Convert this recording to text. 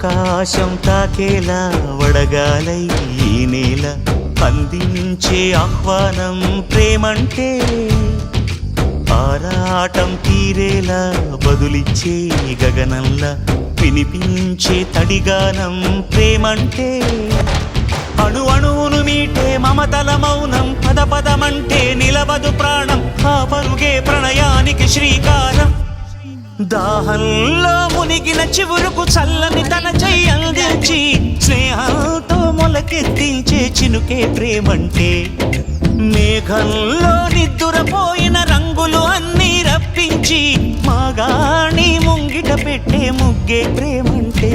ఆకాశం తాకేలా వడగాలై ఈ నేల అందించే ఆహ్వానం ప్రేమంటే ఆరాటం తీరేలా బదులిచ్చే గగనంలా వినిపించే తడిగానం ప్రేమంటే అణు అణువును మీటే మమతల మౌనం పద పదమంటే నిలవదు ప్రాణం ఆ పరుగే ప్రణయానికి శ్రీకారం దాహంలో మునిగిన చివురుకు చల్లని తన చెయ్యి అందించి స్నేహంతో మొలకెత్తించే చినుకే ప్రేమంటే మేఘంలో నిద్దురపోయిన రంగులు అన్నీ రప్పించి మాగాణి ముంగిట పెట్టే ముగ్గే ప్రేమంటే